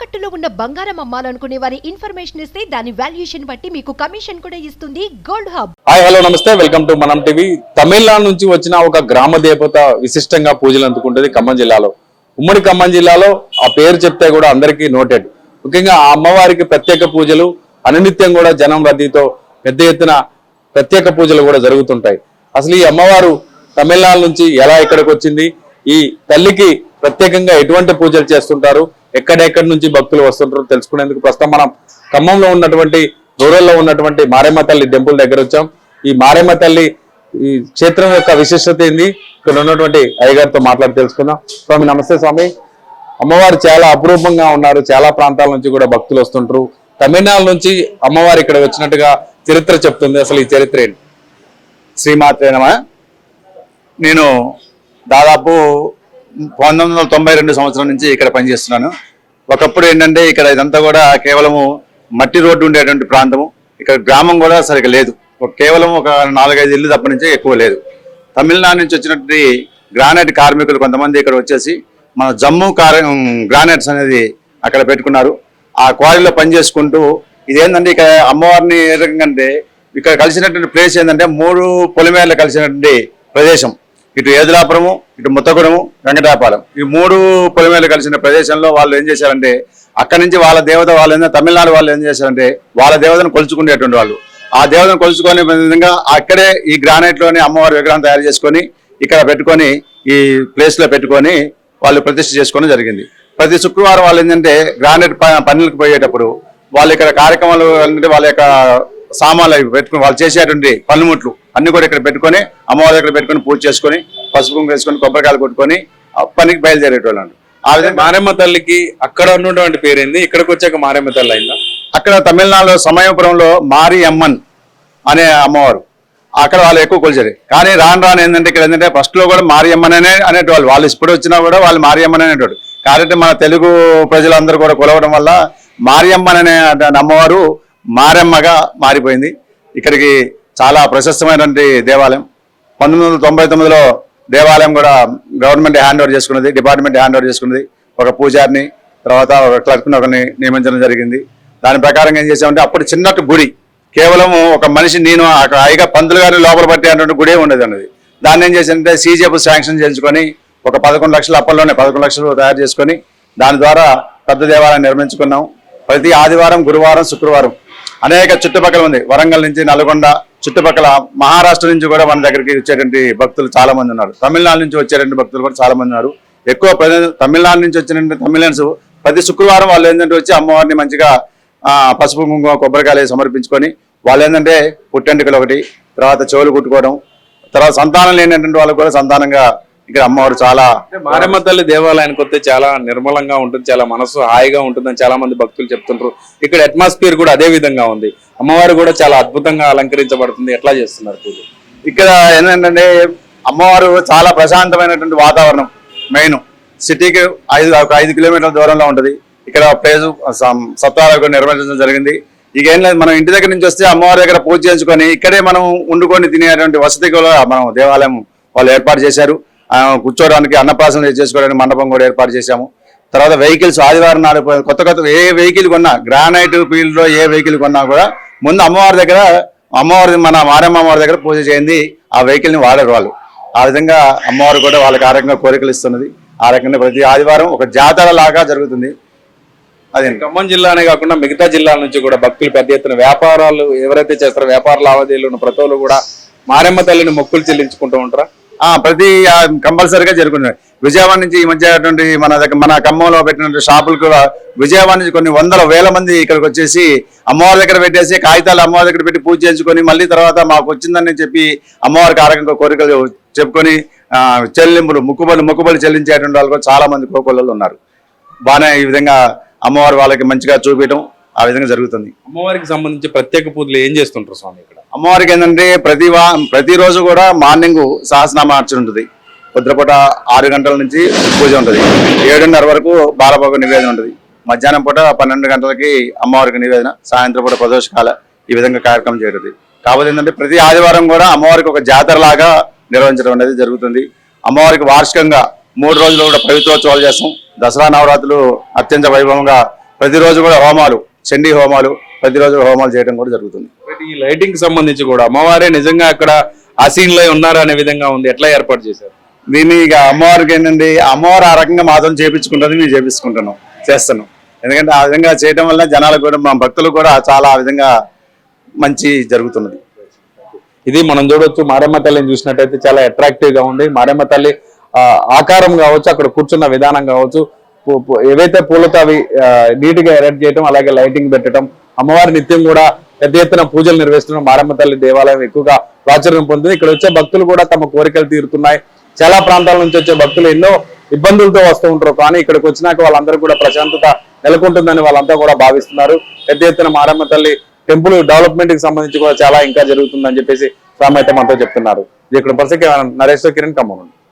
తాకట్టులో ఉన్న బంగారం అమ్మాలనుకునే వారి ఇన్ఫర్మేషన్ ఇస్తే దాని వాల్యుయేషన్ బట్టి మీకు కమిషన్ కూడా ఇస్తుంది గోల్డ్ హబ్. హాయ్ హలో నమస్తే, వెల్కమ్ టు మనం టీవీ. తమిళనాడు నుంచి వచ్చిన ఒక గ్రామ దేవత విశిష్టంగా పూజలు అందుకుంటుంది ఖమ్మం జిల్లాలో. ఉమ్మడి ఖమ్మం జిల్లాలో ఆ పేరు చెప్తే కూడా అందరికీ నోటెడ్. ముఖ్యంగా ఆ అమ్మవారికి ప్రత్యేక పూజలు అనునిత్యం కూడా జనం రద్దీతో పెద్ద ఎత్తున ప్రత్యేక పూజలు కూడా జరుగుతుంటాయి. అసలు ఈ అమ్మవారు తమిళనాడు నుంచి ఎలా ఇక్కడికి వచ్చింది, ఈ తల్లికి ప్రత్యేకంగా ఎటువంటి పూజలు చేస్తుంటారు, ఎక్కడెక్కడి నుంచి భక్తులు వస్తుంటారో తెలుసుకునేందుకు ప్రస్తుతం మనం ఖమ్మంలో ఉన్నటువంటి రూరల్లో ఉన్నటువంటి మారేమ్మ తల్లి టెంపుల్ దగ్గర వచ్చాం. ఈ మారేమ్మ తల్లి ఈ క్షేత్రం యొక్క విశిష్టత ఏంది, ఇక్కడ ఉన్నటువంటి అయ్యగారితో మాట్లాడి తెలుసుకుందాం. స్వామి నమస్తే. స్వామి, అమ్మవారు చాలా అపురూపంగా ఉన్నారు, చాలా ప్రాంతాల నుంచి కూడా భక్తులు వస్తుంటారు. తమిళనాడు నుంచి అమ్మవారు ఇక్కడ వచ్చినట్టుగా చరిత్ర చెప్తుంది. అసలు ఈ చరిత్ర ఏంటి? శ్రీమాత్రే నమః. నేను దాదాపు 1992 సంవత్సరం నుంచి ఇక్కడ పనిచేస్తున్నాను. ఒకప్పుడు ఏంటంటే ఇక్కడ ఇదంతా కూడా కేవలము మట్టి రోడ్డు ఉండేటువంటి ప్రాంతము. ఇక్కడ గ్రామం కూడా సరిగ్గా లేదు, కేవలం ఒక 4-5 ఇల్లు తప్ప నుంచే ఎక్కువ లేదు. తమిళనాడు నుంచి వచ్చినటువంటి గ్రానైట్ కార్మికులు కొంతమంది ఇక్కడ వచ్చేసి మన జమ్మూ గ్రానైట్స్ అనేది అక్కడ పెట్టుకున్నారు. ఆ క్వారీలో పనిచేసుకుంటూ ఇదేంటంటే ఇక్కడ అమ్మవారిని ఏ రకంగా అంటే ఇక్కడ కలిసినటువంటి ప్లేస్ ఏంటంటే 3 పొలిమేరలు కలిసినటువంటి ప్రదేశం. ఇటు ఏదులాపురము, ఇటు ముత్తగూడెము, వెంకటాపాలెం, ఈ 3 పొలిమేరలు కలిసిన ప్రదేశంలో వాళ్ళు ఏం చేశారంటే అక్కడి నుంచి వాళ్ళ దేవత వాళ్ళు తమిళనాడు వాళ్ళు ఏం చేశారంటే వాళ్ళ దేవతను కొలుచుకునేటువంటి వాళ్ళు. ఆ దేవతను కొలుచుకునే విధంగా అక్కడే ఈ గ్రానైట్ లోనే అమ్మవారి విగ్రహం తయారు చేసుకొని ఇక్కడ పెట్టుకొని ఈ ప్లేస్ లో పెట్టుకొని వాళ్ళు ప్రతిష్ఠ చేసుకోవడం జరిగింది. ప్రతి శుక్రవారం వాళ్ళు ఏంటంటే గ్రానైట్ పనులకు పోయేటప్పుడు వాళ్ళు ఇక్కడ కార్యక్రమాలు అంటే వాళ్ళ యొక్క సామాన్లు అవి పెట్టుకుని వాళ్ళు చేసేటువంటి పన్నుముట్లు అన్ని కూడా ఇక్కడ పెట్టుకొని అమ్మవారి దగ్గర పెట్టుకొని పూజ చేసుకొని పసుపు వేసుకొని కొబ్బరికాయలు కొట్టుకొని పనికి బయలుదేరేటోళ్ళు. ఆ విధంగా మారేమ్మ తల్లికి అక్కడ ఉన్నటువంటి పేరేంది, ఇక్కడికి వచ్చాక మారేమ్మ తల్లి అయిందా? అక్కడ తమిళనాడులో సమయపురంలో మారి అమ్మన్ అనే అమ్మవారు అక్కడ వాళ్ళు ఎక్కువ కొలిచారు. కానీ రాను ఏంటంటే ఇక్కడ ఏంటంటే ఫస్ట్ లో కూడా మారియమ్మనే అనేటవాళ్ళు. వాళ్ళు ఇప్పుడు వచ్చినా కూడా వాళ్ళు మారియమ్మని అనేటోడు. కాబట్టి మన తెలుగు ప్రజలందరూ కూడా కొలవడం వల్ల మారియమ్మన్ అనే అమ్మవారు మారెమ్మగా మారిపోయింది. ఇక్కడికి చాలా ప్రశస్తమైనటువంటి దేవాలయం. 1999లో దేవాలయం కూడా గవర్నమెంట్ హ్యాండ్ ఓవర్ చేసుకున్నది, డిపార్ట్మెంట్ హ్యాండ్ ఓవర్ చేసుకున్నది. ఒక పూజారిని తర్వాత ఒక క్లర్క్ని ఒకరిని నియమించడం జరిగింది. దాని ప్రకారం ఏం చేసామంటే అప్పుడు చిన్నట్టు గుడి, కేవలం ఒక మనిషి నేను హాయిగా పంతులు గారిని లోపల పట్టేటువంటి గుడే ఉండేది అన్నది. దాన్ని ఏం చేశారంటే సీజీఎఫ్ శాంక్షన్ చేసుకొని ఒక 11 లక్షలు అప్పట్లోనే 11 లక్షలు తయారు చేసుకొని దాని ద్వారా పెద్ద దేవాలయం నిర్మించుకున్నాం. ప్రతి ఆదివారం, గురువారం, శుక్రవారం అనేక చుట్టుపక్కల ఉంది. వరంగల్ నుంచి, నల్గొండ చుట్టుపక్కల, మహారాష్ట్ర నుంచి కూడా మన దగ్గరికి వచ్చేటువంటి భక్తులు చాలా మంది ఉన్నారు. తమిళనాడు నుంచి వచ్చేటువంటి భక్తులు కూడా చాలా మంది ఉన్నారు. ఎక్కువ తమిళనాడు నుంచి వచ్చిన తమిళన్స్ ప్రతి శుక్రవారం వాళ్ళు ఏంటంటే వచ్చి అమ్మవారిని మంచిగా పసుపు కుంకుమ కొబ్బరికాయలు సమర్పించుకొని వాళ్ళు ఏంటంటే పుట్టెంటుకలు ఒకటి, తర్వాత చెవులు కుట్టుకోవడం, తర్వాత సంతానం లేనటువంటి వాళ్ళకు కూడా సంతానంగా ఇక్కడ అమ్మవారు చాలా. మారేమ్మ తల్లి దేవాలయానికి వస్తే చాలా నిర్మలంగా ఉంటుంది, చాలా మనసు హాయిగా ఉంటుందని చాలా మంది భక్తులు చెప్తుంటారు. ఇక్కడ అట్మాస్ఫియర్ కూడా అదే విధంగా ఉంది. అమ్మవారు కూడా చాలా అద్భుతంగా అలంకరించబడుతుంది. ఎట్లా చేస్తున్నారు పూజ? ఇక్కడ ఏంటంటే అమ్మవారు చాలా ప్రశాంతమైనటువంటి వాతావరణం. మెయిన్ సిటీకి 5 కిలోమీటర్ల దూరంలో ఉంటుంది. ఇక్కడ ప్లేస్ సప్తాహాలు నిర్వహించడం జరిగింది. ఇక ఏం లేదు, మనం ఇంటి దగ్గర నుంచి వస్తే అమ్మవారి దగ్గర పూజ చేసుకొని ఇక్కడే మనం వండుకొని తినేటువంటి వసతి కూడా మనం దేవాలయం వాళ్ళు ఏర్పాటు చేశారు. కూర్చోడానికి అన్నప్రాసన చేసుకోవడానికి మండపం కూడా ఏర్పాటు చేశాము. తర్వాత వెహికల్స్ ఆదివారం నాడు కొత్త ఏ వెహికల్ కొన్నా, గ్రానైట్ ఫీల్డ్ లో ఏ వెహికల్ కొన్నా కూడా ముందు అమ్మవారి దగ్గర మన మారేమ్మ అమ్మవారి దగ్గర పూజ చేయండి, ఆ వెహికల్ ని వాడారు వాళ్ళు. ఆ విధంగా అమ్మవారు కూడా వాళ్ళకి ఆ రకంగా కోరికలు ఇస్తున్నది. ఆ రకంగా ప్రతి ఆదివారం ఒక జాతర లాగా జరుగుతుంది. అదే ఖమ్మం జిల్లానే కాకుండా మిగతా జిల్లాల నుంచి కూడా భక్తులు పెద్ద ఎత్తున వ్యాపారాలు ఎవరైతే చేస్తారో వ్యాపార లావాదేవీలు ఉన్న ప్రతి ఒక్కరు కూడా మారేమ్మ తల్లిని మొక్కులు చెల్లించుకుంటూ ఉంటారా? ప్రతి కంపల్సరీగా జరుగుతుంది. విజయవాడ నుంచి ఈ మధ్య మన ఖమ్మంలో పెట్టిన షాపులు కూడా విజయవాడ నుంచి కొన్ని 100,000 మంది ఇక్కడికి వచ్చేసి అమ్మవారి దగ్గర పెట్టేసి కాగితాలు అమ్మవారి దగ్గర పెట్టి పూజ చేసుకొని మళ్ళీ తర్వాత మాకు వచ్చిందని చెప్పి అమ్మవారికి ఆరోగ్యంగా కోరికలు చెప్పుకొని చెల్లింపులు మొక్కుబడులు చెల్లించేటువంటి వాళ్ళు కూడా చాలా మంది కోకొల్లలు ఉన్నారు. బాగానే ఈ విధంగా అమ్మవారి వాళ్ళకి మంచిగా చూపించడం ఆ విధంగా జరుగుతుంది. అమ్మవారికి సంబంధించి ప్రత్యేక పూజలు ఏం చేస్తుంటారు స్వామి ఇక్కడ? అమ్మవారికి ఏంటంటే ప్రతిరోజు కూడా మార్నింగ్ సహస్రనామ అర్చన ఉంటుంది. పొద్దుపూట 6 గంటల నుంచి పూజ ఉంటుంది. 7:30 వరకు బాలభోగ నివేదన ఉంటుంది. మధ్యాహ్నం పూట 12 గంటలకి అమ్మవారికి నివేదన, సాయంత్రం పూట ప్రదోషకాల ఈ విధంగా కార్యక్రమం జరుగుతుంది. కాకపోతే ఏంటంటే ప్రతి ఆదివారం కూడా అమ్మవారికి ఒక జాతర లాగా నిర్వహించడం అనేది జరుగుతుంది. అమ్మవారికి వార్షికంగా 3 రోజులు కూడా పవిత్రోత్సవాలు చేస్తాం. దసరా నవరాత్రులు అత్యంత వైభవంగా ప్రతిరోజు కూడా హోమాలు, చండీ హోమాలు, ప్రతిరోజు హోమాలు చేయడం కూడా జరుగుతుంది. ఈ లైటింగ్ కి సంబంధించి కూడా అమ్మవారే నిజంగా అక్కడ ఆసీన్లో ఉన్నారు అనే విధంగా ఉంది. ఎట్లా ఏర్పాటు చేశారు దీన్ని? ఇక అమ్మవారికి ఏంటండి, అమ్మవారు ఆ రకంగా మాతో చేపించుకుంటుంది, మేము చేస్తున్నాం. ఎందుకంటే ఆ విధంగా చేయడం వల్ల జనాలకు కూడా, మా భక్తులకు కూడా చాలా ఆ విధంగా మంచి జరుగుతున్నది. ఇది మనం చూడొచ్చు. మారమ్మ తల్లిని చూసినట్టయితే చాలా అట్రాక్టివ్ గా ఉంది. మారమ్మ తల్లి ఆకారం కావచ్చు, అక్కడ కూర్చున్న విధానం కావచ్చు, ఏవైతే పూలతో అవి నీట్ గా ఎరెక్ట్ చేయడం, అలాగే లైటింగ్ పెట్టడం, అమ్మవారి నిత్యం కూడా పెద్ద ఎత్తున పూజలు నిర్వహిస్తున్న మారమ్మ తల్లి దేవాలయం ఎక్కువగా ప్రాచుర్యం పొందింది. ఇక్కడ వచ్చే భక్తులు కూడా తమ కోరికలు తీరుతున్నాయి. చాలా ప్రాంతాల నుంచి వచ్చే భక్తులు ఎన్నో ఇబ్బందులతో వస్తూ ఉంటారు, కానీ ఇక్కడికి వచ్చినాక వాళ్ళందరూ కూడా ప్రశాంతత నెలకొంటుందని వాళ్ళంతా కూడా భావిస్తున్నారు. పెద్ద ఎత్తున మారమ్మ తల్లి టెంపుల్ డెవలప్మెంట్ కి సంబంధించి కూడా చాలా ఇంకా జరుగుతుందని చెప్పేసి స్వామి అయితే మనతో చెప్తున్నారు. ఇక్కడ పరిస్థితి నరేష్ కిరణ్ ఖమ్మం.